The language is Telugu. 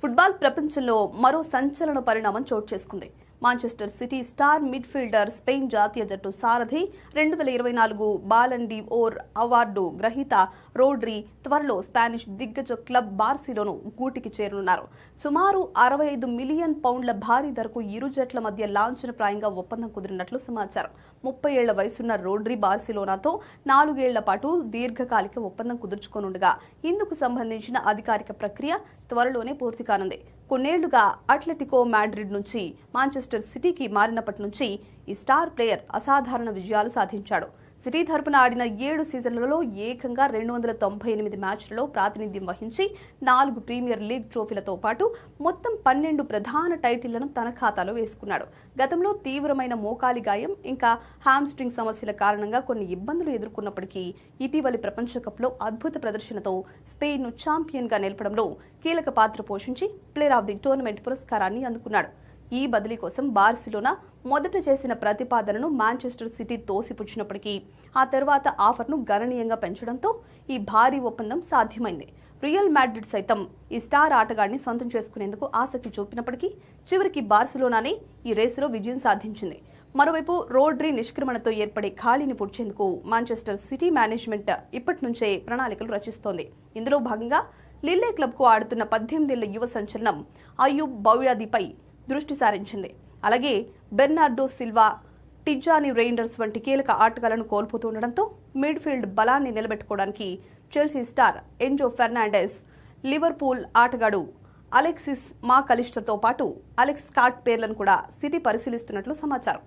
ఫుట్బాల్ ప్రపంచంలో మరో సంచలన పరిణామం చోటు చేసుకుంది. Manchester city star midfielder, Spain జాతీయ జట్టు సారథి, 2024 బాలన్ డి ఓర్ అవార్డు గ్రహీత రోడ్రీ త్వరలో స్పానిష్ దిగ్గజ క్లబ్ బార్సిలోనా గూటికి చేరనున్నారు. సుమారు 65 మిలియన్ పౌండ్ల భారీ ధరకు ఇరు జట్ల మధ్య లాంఛనప్రాయంగా ఒప్పందం కుదిరినట్లు సమాచారం. 30 ఏళ్ల వయసున్న రోడ్రీ బార్సిలోనాతో 4 ఏళ్ల పాటు దీర్ఘకాలిక ఒప్పందం కుదుర్చుకోనుండగా ఇందుకు సంబంధించిన అధికారిక ప్రక్రియ త్వరలోనే పూర్తి కానుంది. కొన్నేళ్లుగా అట్లెటికో మాడ్రిడ్ నుంచి మాంచెస్టర్ సిటీకి మారినప్పటి నుంచి ఈ స్టార్ ప్లేయర్ అసాధారణ విజయాలు సాధించాడు. సిటీ తరపున ఆడిన 7 సీజన్లలో ఏకంగా 298 మ్యాచ్లలో ప్రాతినిధ్యం వహించి 4 ప్రీమియర్ లీగ్ ట్రోఫీలతో పాటు మొత్తం 12 ప్రధాన టైటిళ్లను తన ఖాతాలో వేసుకున్నాడు. గతంలో తీవ్రమైన మోకాలి గాయం, ఇంకా హామ్స్ట్రింగ్ సమస్యల కారణంగా కొన్ని ఇబ్బందులు ఎదుర్కొన్నప్పటికీ ఇటీవలి ప్రపంచ కప్లో అద్భుత ప్రదర్శనతో స్పెయిన్ను ఛాంపియన్గా నిలపడంలో కీలక పాత్ర పోషించి ప్లేయర్ ఆఫ్ ది టోర్నమెంట్ పురస్కారాన్ని అందుకున్నాడు. ఈ బదిలీ కోసం బార్సిలోనా మొదట చేసిన ప్రతిపాదనను మాంచెస్టర్ సిటీ తోసిపుచ్చినప్పటికీ ఆ తర్వాత ఆఫర్ను గణనీయంగా పెంచడంతో ఈ భారీ ఒప్పందం సాధ్యమైంది. రియల్ మాడ్రిడ్ సైతం ఈ స్టార్ ఆటగాడిని సొంతం చేసుకునేందుకు ఆసక్తి చూపినప్పటికీ చివరికి బార్సిలోనానే ఈ రేసులో విజయం సాధించింది. మరోవైపు రోడ్రీ నిష్క్రమణతో ఏర్పడే ఖాళీని పూడ్చేందుకు మాంచెస్టర్ సిటీ మేనేజ్మెంట్ ఇప్పటి నుంచే ప్రణాళికలు రచిస్తోంది. ఇందులో భాగంగా లిల్లే క్లబ్కు ఆడుతున్న 18 ఏళ్ల యువ సంచలనం అయూబ్ బౌయాదీపై దృష్టి సారించింది. అలాగే బెర్నార్డో సిల్వా, టిజ్జానీ రెయిండర్స్ వంటి కీలక ఆటగాళ్లను కోల్పోతుండటంతో మిడ్ఫీల్డ్ బలాన్ని నిలబెట్టుకోవడానికి Chelsea star Enzo Fernandez, Liverpool ఆటగాడు అలెక్సిస్ మాకలిస్టర్తో పాటు అలెక్స్ స్కాట్ పేర్లను కూడా సిటీ పరిశీలిస్తున్నట్లు సమాచారం.